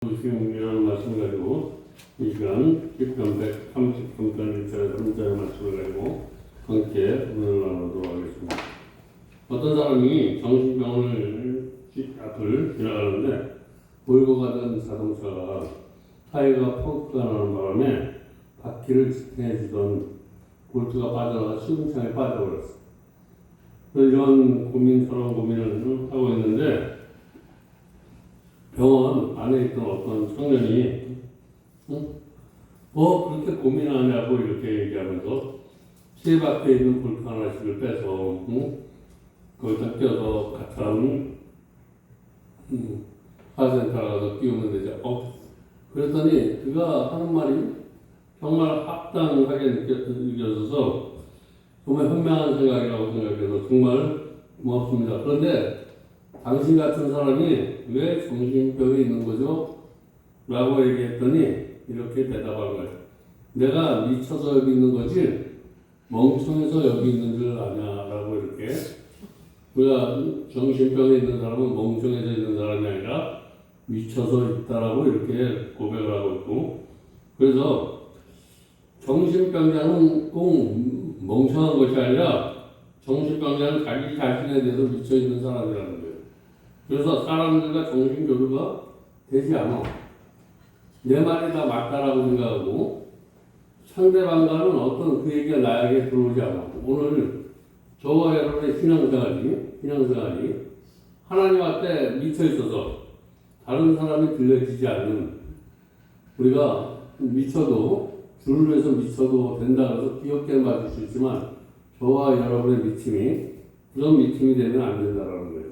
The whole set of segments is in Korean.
주시이라는 말씀을 가지고 이 시간 10편 130편 1절에서 3절의 말씀을 가지고 함께 오늘 나누도록 하겠습니다. 어떤 사람이 정신병원을 앞을 지나가는데 몰고 가던 자동차가 타이어가 펑크가 나는 바람에 바퀴를 지탱해주던 볼트가 빠져나가 시궁창에 빠져버렸어. 이런 고민처럼 고민을 하고 있는데 병원 안에 있던 어떤 청년이 그렇게 고민하냐고 이렇게 얘기하면서 제 밖에 있는 볼트 하나씩을 빼서 거기다 껴서 가차는 카센터 가서 끼우면 되죠. 그랬더니 그가 하는 말이 정말 합당하게 느껴져서 정말 현명한 생각이라고 생각해서 정말 고맙습니다. 그런데 당신 같은 사람이 왜 정신병이 있는 거죠? 라고 얘기했더니 이렇게 대답한 거예요. 내가 미쳐서 여기 있는 거지 멍청해서 여기 있는 줄 아냐? 라고 이렇게. 우리가 정신병에 있는 사람은 멍청해서 있는 사람이 아니라 미쳐서 있다라고 이렇게 고백을 하고 있고, 그래서 정신병자는 꼭 멍청한 것이 아니라 정신병자는 자기 자신에 대해서 미쳐 있는 사람이라는 거예요. 그래서 사람들과 정신교류가 되지 않아. 내 말이 다 맞다라고 생각하고 상대방과는 어떤 그 얘기가 나에게 들어오지 않아. 오늘 저와 여러분의 신앙생활이 하나님 앞에 미쳐 있어서 다른 사람이 들려지지 않는, 우리가 미쳐도 주를 위해서 미쳐도 된다 그래서 귀엽게 맞을 수 있지만 저와 여러분의 미침이 그런 미침이 되면 안 된다라는 거예요.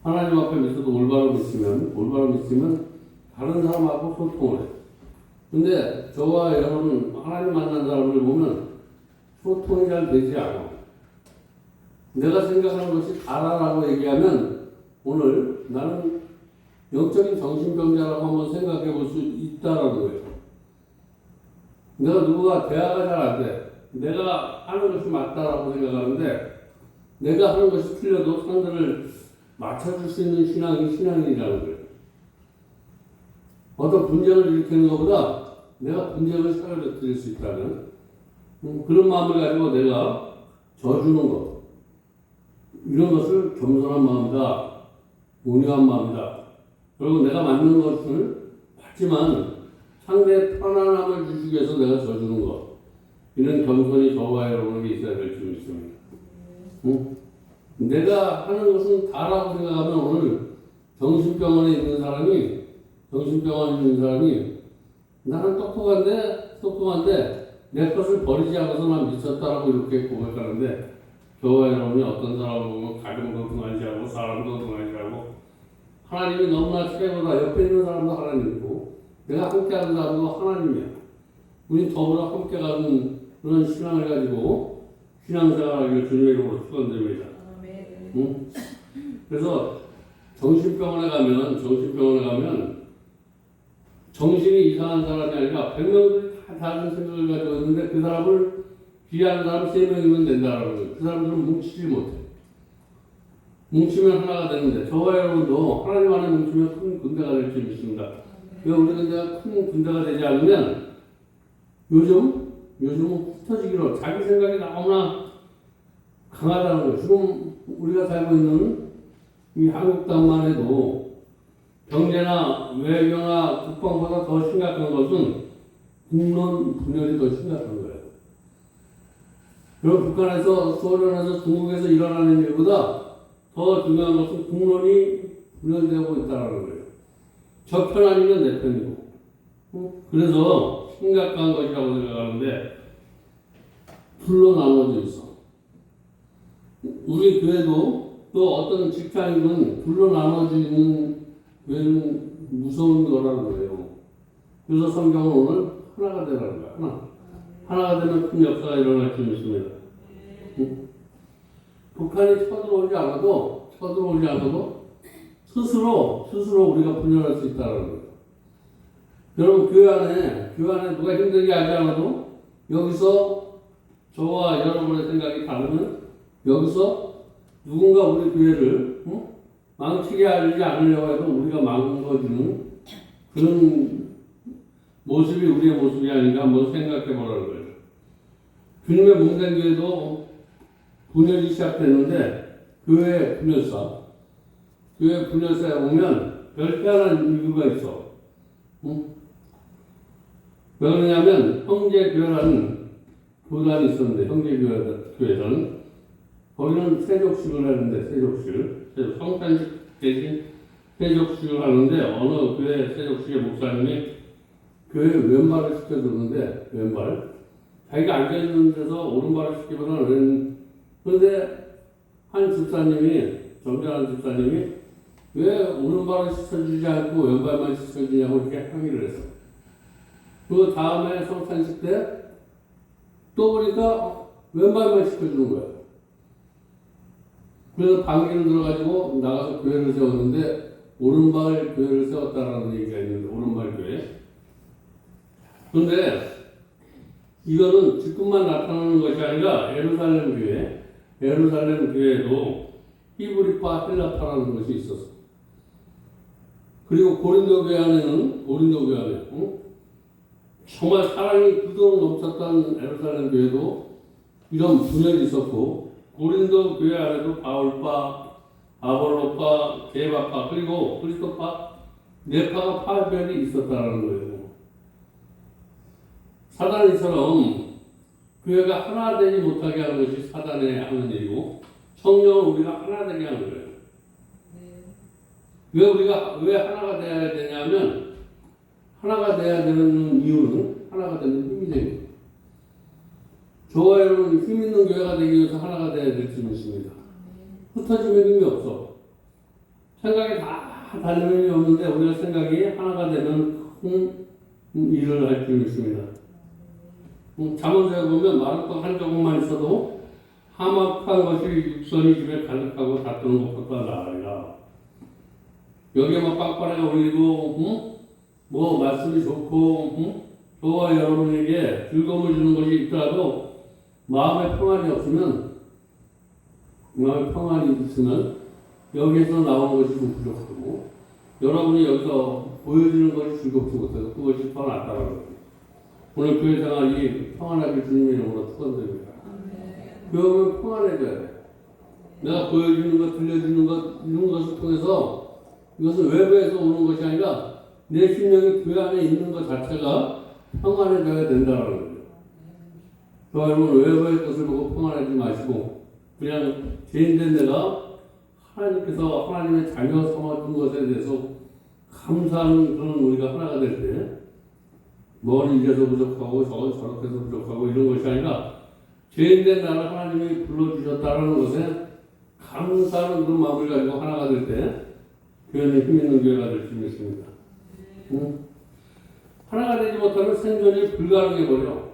하나님 앞에 미쳐도 올바로 미치면 다른 사람하고 소통을 해요. 근데 저와 여러분 하나님 만난 사람을 보면 소통이 잘 되지 않아. 내가 생각하는 것이 다라고 얘기하면 오늘 나는 영적인 정신병자라고 한번 생각해 볼 수 있다라는 거예요. 내가 누구가 대화가 잘 안 돼. 내가 하는 것이 맞다라고 생각하는데 내가 하는 것이 틀려도 상대를 맞춰줄 수 있는 신앙이 신앙이라는 거예요. 어떤 분쟁을 일으키는 것보다 내가 분쟁을 사회로 드릴 수 있다는 그런 마음을 가지고 내가 져주는 것, 이런 것을 겸손한 마음이다, 온유한 마음이다. 그리고 내가 맞는 것을 받지만 상대의 편안함을 주시기 위해서 내가 져주는 것, 이런 겸손이 저와 여러분에게 있어야 될 줄 믿습니다. 내가 하는 것은 다라고 생각하면 오늘 정신병원에 있는 사람이 나는 똑똑한데 내 것을 버리지 않아서 난 미쳤다라고 이렇게 고백하는데 저와 여러분이 어떤 사람을 보면 가정도 등한시하고 사람도 등한시하고 하나님이 너무나 최고다. 옆에 있는 사람도 하나님이고 내가 함께하는 사람도 하나님이야. 우리 더불어 함께 가는 그런 신앙을 가지고 신앙생활을 주님의 이름으로 축원드립니다. 그래서 정신병원에 가면 정신이 이상한 사람이 아니라 100명들이 다 다른 생각을 가지고 있는데 그 사람을 비하하는 사람 3명이면 된다라는 거예요. 그 사람들은 뭉치지 못해. 뭉치면 하나가 되는데 저와 여러분도 하나님 안에 뭉치면 큰 군대가 될 줄 믿습니다. 왜 우리 군대가 큰 군대가 되지 않으면 요즘은 흩어지기로 자기 생각이 너무나 강하다는 거예요. 지금 우리가 살고 있는 이 한국 땅만 해도 경제나 외교나 국방보다 더 심각한 것은 국론 분열이 더 심각한 거예요. 그리고 북한에서, 소련에서, 중국에서 일어나는 일보다 더 중요한 것은 국론이 분열되고 있다는 거예요. 저 편 아니면 내 편이고. 그래서 심각한 것이라고 생각하는데 둘로 나눠져 있어. 우리 교회도 또 어떤 직장이든 둘로 나눠져 있는 교회는 무서운 거라는 거예요. 그래서 성경은 오늘 하나가 되라는 거야. 하나가 되면 큰 역사가 일어날 줄 믿습니다. 북한이 쳐들어오지 않아도 스스로 우리가 분열할 수 있다는 거예요. 여러분 교회 안에 누가 힘들게 하지 않아도 여기서 저와 여러분의 생각이 다르면 여기서 누군가 우리 교회를 망치게 하지 않으려고 해도 우리가 망가지는 그런 모습이 우리의 모습이 아닌가 한번 생각해 보라는 거예요. 주님의 몸된 교회도 분열이 시작됐는데 교회 분열사에 보면 별다른 이유가 있어. 응? 왜 그러냐면 형제교회라는 교단이 있었는데 형제교회는 거기는 세족식을 하는데 성탄식 대신 세족식을 하는데 어느 교회 세족식의 목사님이 교회 왼발을 시켜줬는데 왼발 자기가 앉아있는 데서 오른발을 시키면은 그런데 한 집사님이 정전한 집사님이 왜 오른발을 시켜주지 않고 왼발만 시켜주냐고 이렇게 항의를 했어. 그 다음에 성탄식 때 또 보니까 왼발만 시켜주는 거야. 그래서 방귀를 들어가지고 나가서 교회를 세웠는데 오른발 교회를 세웠다라는 얘기가 있는데 오른발 교회. 그런데 이거는 지금만 나타나는 것이 아니라 예루살렘 교회에도 히브리파 헬라파라는 것이 있었어. 그리고 고린도 교회 안에 정말 사랑이 그토록 넘쳤던 예루살렘 교회도 이런 분열이 있었고 고린도 교회 안에도 바울파, 아볼로파, 게바파 그리고 그리스도파 네 파가 파별이 있었다는 거예요. 사단이처럼 교회가 하나 되지 못하게 하는 것이 사단의 하는 일이고 성령은 우리가 하나 되게 하는 거예요. 왜 하나가 돼야 되냐면 하나가 돼야 되는 이유는 하나가 되는 힘이 되는 거예요. 저와 여러분 힘 있는 교회가 되기 위해서 하나가 돼야 될 줄 믿습니다. 흩어지면 힘이 없어. 생각이 다 다른 힘이 없는데 우리가 생각이 하나가 되면 큰 일을 할 줄 믿습니다. 잠언서에 보면 마른 떡 한 조각만 있어도 함악한 것이 육선이 집에 가득하고 다투는 것보다 나으리라. 여기에 막 빵빠레가 올리고 뭐 말씀이 좋고 저와 여러분에게 즐거움을 주는 것이 있더라도 마음에 평안이 있으면 여기에서 나오는 것이 좀 부족하고 여러분이 여기서 보여주는 것이 즐겁지 못해서 그것이 더 낫다라는 거예요. 오늘 교회 생활이 평안하게 주님의 이름으로 축원드립니다. 교회는 평안해져야 돼. 내가 보여주는 것, 들려주는 것 이런 것을 통해서 이것은 외부에서 오는 것이 아니라 내 심령이 교회 안에 있는 것 자체가 평안해져야 된다는 거예요. 저와 여러분 외부의 것을 보고 평안하지 마시고 그냥 죄인된 내가 하나님께서 하나님의 자녀 삼아준 것에 대해서 감사하는 그런 우리가 하나가 될 때 뭐는 이래서 부족하고 저건 저렇게 해서 부족하고 이런 것이 아니라 죄인된 나를 하나님이 불러주셨다는 것에 감사하는 그런 마음을 가지고 하나가 될 때 교회는 힘 있는 교회가 될 수 있습니다. 하나가 되지 못하면 생존이 불가능해버려.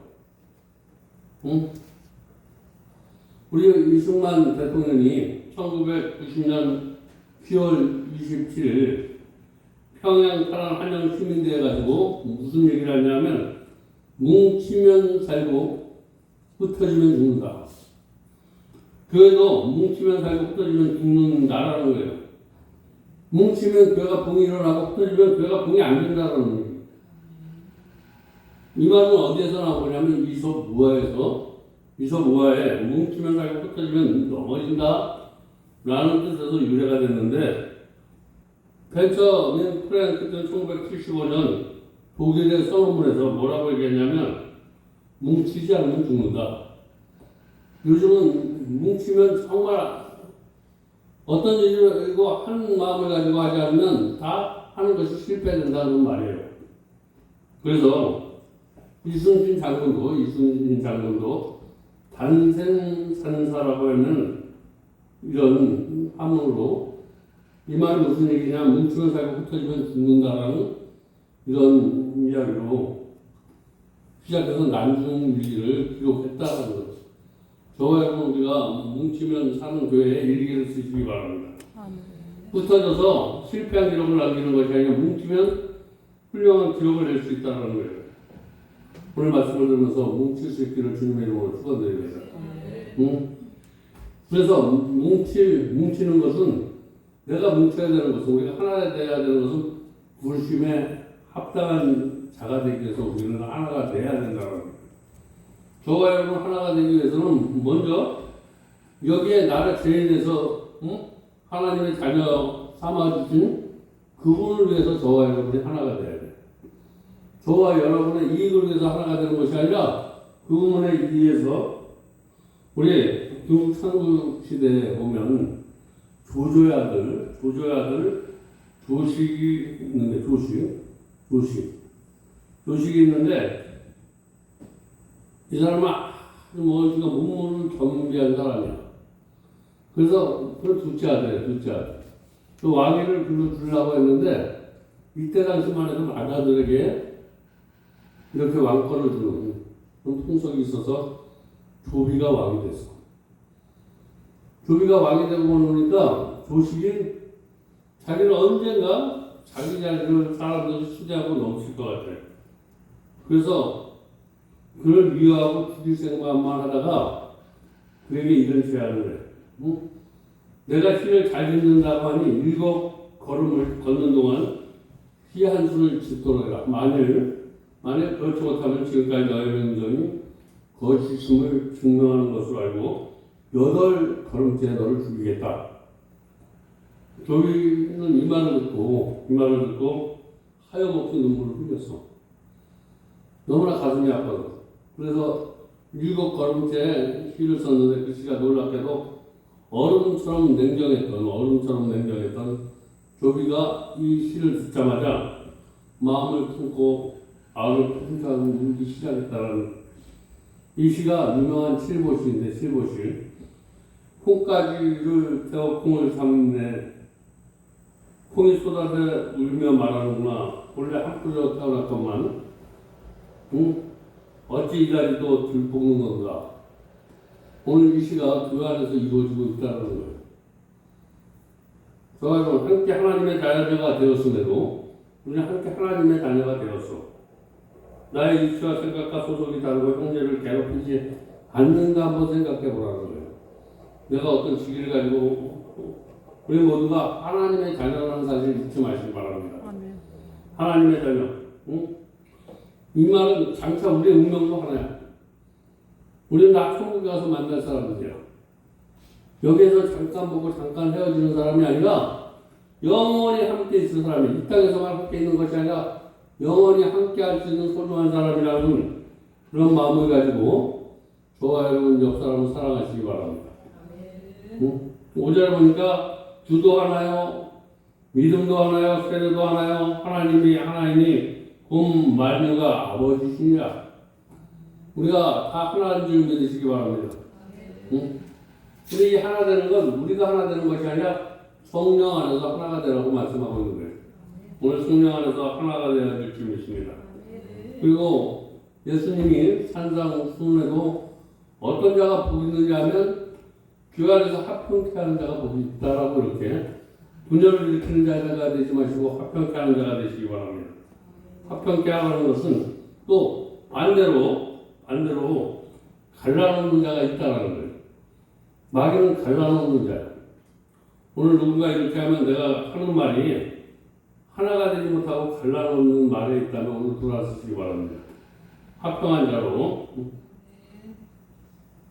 우리 이승만 대통령이 1990년 10월 27일 평양 탈환 한영 시민대회 가지고 무슨 얘기를 하냐면 뭉치면 살고 흩어지면 죽는다. 교회도 뭉치면 살고 흩어지면 죽는다라는 거예요. 뭉치면 교회가 봉이 일어나고 흩어지면 교회가 봉이 안 된다는 거예요. 이 말은 어디에서 나오냐면 이솝우화에 뭉치면 살고 흩어지면 넘어진다 라는 뜻에서 유래가 됐는데 벤처민 프랭크는 1975년 독일의 선언문에서 뭐라고 얘기했냐면 뭉치지 않으면 죽는다. 요즘은 뭉치면 정말 어떤 일이고 한 마음을 가지고 하지 않으면 다 하는 것이 실패된다는 말이에요. 그래서 이순신 장군도 단생산사라고 하는 이런 한문으로 이 말은 무슨 얘기냐 뭉치면 살고 흩어지면 죽는다라는 이런 이야기로 시작해서 난중일기를 기록했다는 거죠. 저와 여러분 우리가 뭉치면 사는 교회에 일기를 쓰시기 바랍니다. 흩어져서 실패한 기록을 남기는 것이 아니라 뭉치면 훌륭한 기록을 낼 수 있다는 거예요. 오늘 말씀을 들으면서 뭉칠 수 있기를 주님의 이름으로 축원드립니다. 그래서 뭉치는 것은 내가 뭉쳐야 되는 것은 우리가 하나 되어야 되는 것은 불심의 합당한 자가 되기 위해서 우리는 하나가 돼야 된다는 거예요. 저와 여러분 하나가 되기 위해서는 먼저 여기에 나를 죄인에서 하나님의 자녀 삼아주신 그분을 위해서 저와 여러분이 하나가 돼야 돼요. 저와 여러분의 이익을 위해서 하나가 되는 것이 아니라 그분에 의해서 우리 중국 삼국 시대에 보면 조조야들 조식이 있는데 조식이 있는데 이 사람은 아주 뭔가 문물을 겸비한 사람이야. 그래서 그 둘째 아들 그 왕위를 불러주려고 했는데 이때 당시만 해도 마자들에게 이렇게 왕권을 주는 그런 풍속이 있어서 조비가 왕이 됐어. 조비가 왕이 되고 보니까 조식이 자기는 언젠가 자기 자리를 사람들이 수대하고 넘칠 것 같아. 그래서 그를 미워하고 죽일 생각만 하다가 그에게 이런 제안을 해. 내가 시를 잘 짓는다고 하니 7걸음을 걷는 동안 시 한 수를 짓도록 해라. 만일 그렇지 못하면 지금까지 너의 명령이 거짓임을 증명하는 것으로 알고 8걸음째 너를 죽이겠다. 조비는 이 말을 듣고 하염없이 눈물을 흘렸어. 너무나 가슴이 아파서. 그래서 7걸음째 시를 썼는데 그 시가 놀랍게도 얼음처럼 냉정했던 조비가 이 시를 듣자마자 마음을 품고 아우를 팽창하고 울기 시작했다는 이 시가 유명한 칠보시인데 칠보시 콩가지를 태워 콩을 삶네 콩이 쏟아져 울며 말하는구나 원래 한 푸르러 태어났건만 어찌 이다리도 들볶는 건가. 오늘 이 시가 그 안에서 이루어지고 있다는 거예요. 저와 함께 하나님의 자녀가 되었음에도 우리는 함께 하나님의 자녀가 되었어. 나의 위치와 생각과 소속이 다르고 형제를 괴롭히지 않는가 한번 생각해 보라는 거예요. 내가 어떤 직위를 가지고 우리 모두가 하나님의 자녀라는 사실을 잊지 마시기 바랍니다. 아멘. 하나님의 자녀. 이 말은 장차 우리의 운명도 하나야. 우리는 나 천국에 가서 만날 사람들이야. 여기에서 잠깐 보고 잠깐 헤어지는 사람이 아니라 영원히 함께 있을 사람이 이 땅에서만 함께 있는 것이 아니라 영원히 함께 할 수 있는 소중한 사람이라는 그런 마음을 가지고 저와 여러분 옆 사람을 사랑하시기 바랍니다. 5절에 보니까 주도 하나요, 믿음도 하나요, 세례도 하나요, 하나님이 하나이니 곧 만유가 아버지시니라. 우리가 다 하나인 줄 믿으시기 바랍니다. 우리 하나 되는 건 우리가 하나 되는 것이 아니라 성령 안에서 하나가 되라고 말씀하고 있는 거예요. 오늘 성령 안에서 하나가 되어야 될 줄 믿습니다. 그리고 예수님이 산상 수훈에도 어떤 자가 복이 있느냐 하면 교회 안에서 합평케 하는 자가 복이 있다라고 이렇게 분열을 일으키는 자가 되지 마시고 합평케 하는 자가 되시기 바랍니다. 합평케 하는 것은 또 반대로 갈라놓는 자가 있다라는 거예요. 마귀는 갈라놓는 자야. 오늘 누군가 이렇게 하면 내가 하는 말이 하나가 되지 못하고 갈라놓는 말에 있다면 오늘 돌아서시기 바랍니다. 합평한 자로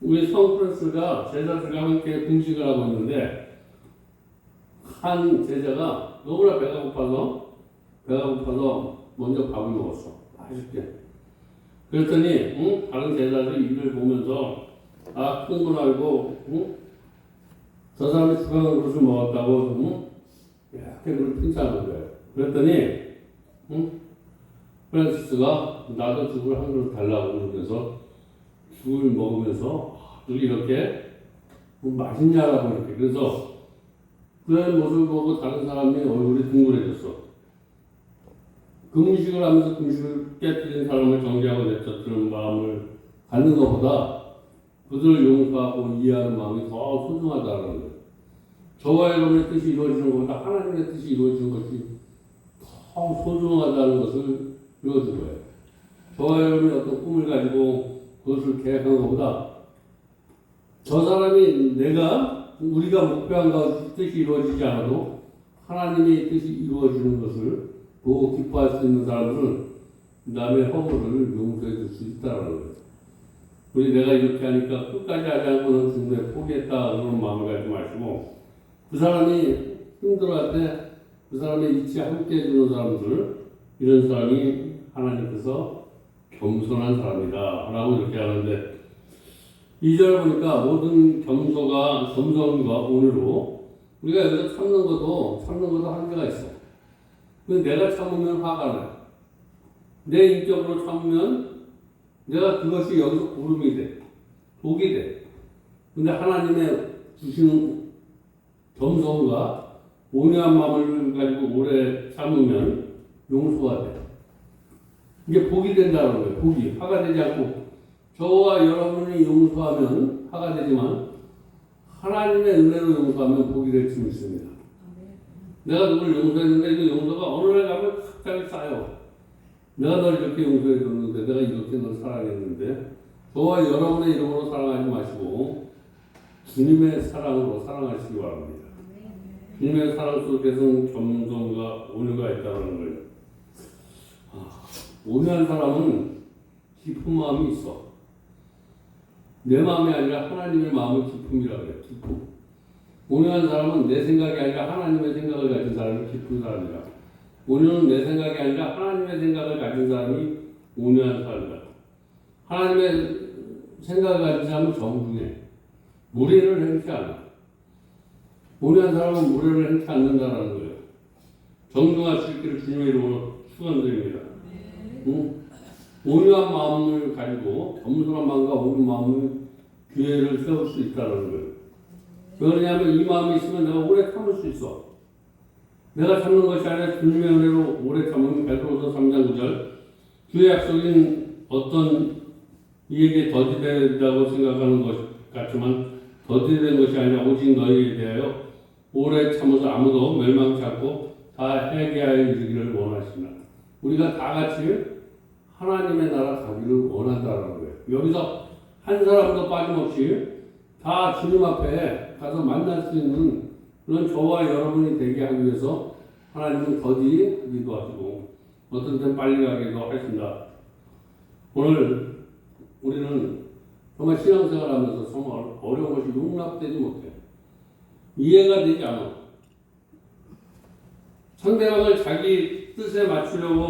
우리 성프레스가 제자들과 함께 금식을 하고 있는데 한 제자가 너무나 배가 고파서 먼저 밥을 먹었어. 맛있게. 그랬더니 다른 제자들이 이를 보면서 흥분하고 저 사람이 죽어간 그릇을 먹었다고 이렇게 그걸 칭찬하는 거예요. 그랬더니 프란시스가 나도 죽을 한 그릇 달라고 그러면서 죽을 먹으면서 이렇게 맛있냐라고 이렇게. 그래서 그런 모습을 보고 다른 사람이 얼굴이 둥그레졌어. 금식을 하면서 금식을 깨뜨린 사람을 정죄하고 내쫓는 마음을 갖는 것보다 그들을 용서하고 이해하는 마음이 더 소중하다는 거예요. 저와 여러분의 뜻이 이루어지는 것보다 하나님의 뜻이 이루어지는 것이 더 소중하다는 것을 이루어준 거예요. 저와 여러분이 어떤 꿈을 가지고 그것을 계획한 것보다 저 사람이 우리가 목표한 것 뜻이 이루어지지 않아도 하나님의 뜻이 이루어지는 것을 보고 기뻐할 수 있는 사람들은 남의 허물을 용서해 줄 수 있다는 거예요. 우리 내가 이렇게 하니까 끝까지 하지 않고는 중도에 포기했다 그런 마음을 가지지 마시고 그 사람이 힘들어할 때 그 사람의 이치에 함께 해주는 사람들 이런 사람이 하나님께서 겸손한 사람이다 라고 이렇게 하는데 2절 보니까 모든 겸손과 온유로 우리가 여기서 참는 것도 한계가 있어. 내가 참으면 화가 나. 내 인격으로 참으면 내가 그것이 여기서 고름이 돼. 독이 돼. 근데 하나님의 주시는 겸손과 온유한 마음을 가지고 오래 참으면 용서가 돼. 이게 복이 된다는 거예요. 복이. 화가 되지 않고 저와 여러분이 용서하면 화가 되지만 하나님의 은혜로 용서하면 복이 될 수 있습니다. 내가 누굴 용서했는데 그 용서가 어느 날 가면 갑자기 쌓여. 내가 널 이렇게 용서해 줬는데 내가 이렇게 널 사랑했는데 저와 여러분의 이름으로 사랑하지 마시고 주님의 사랑으로 사랑하시기 바랍니다. 주님의 사랑 속에서는 겸손과 온유가 있다는 거예요. 온유한 사람은 깊은 마음이 있어. 내 마음이 아니라 하나님의 마음을 기쁨이라고 해요. 기쁨. 온유한 사람은 내 생각이 아니라 하나님의 생각을 가진 사람이 기쁜 사람이다. 온유는 내 생각이 아니라 하나님의 생각을 가진 사람이 온유한 사람이다. 하나님의 생각을 가진 사람은 정중해. 무례를 행치 않아. 온유한 사람은 무례를 행치 않는다는 거예요. 정중할 수 있기를 주님의 이름으로 축원드립니다. 온유한 마음을 가지고 겸손한 마음과 온유한 마음을 교회를 세울 수 있다는 거예요. 왜냐하면 이 마음이 있으면 내가 오래 참을 수 있어. 내가 참는 것이 아니라 주님의 은혜로 오래 참으면 베드로서 3장 9절 주의 약속인 어떤 이에게 더디되다고 생각하는 것 같지만 더디된 것이 아니라 오직 너희에 대하여 오래 참아서 아무도 멸망치 않고 다 회개하여 이르기를 원하시나. 우리가 다 같이 하나님의 나라 가기를 원한다는 거예요. 여기서 한 사람도 빠짐없이 다 주님 앞에 가서 만날 수 있는 그런 저와 여러분이 되게 하기 위해서 하나님은 더디기도 하시고 어떤 때는 빨리 가기도 하신다. 오늘 우리는 정말 신앙생활하면서 정말 어려운 것이 용납되지 못해. 이해가 되지 않아. 상대방을 자기 뜻에 맞추려고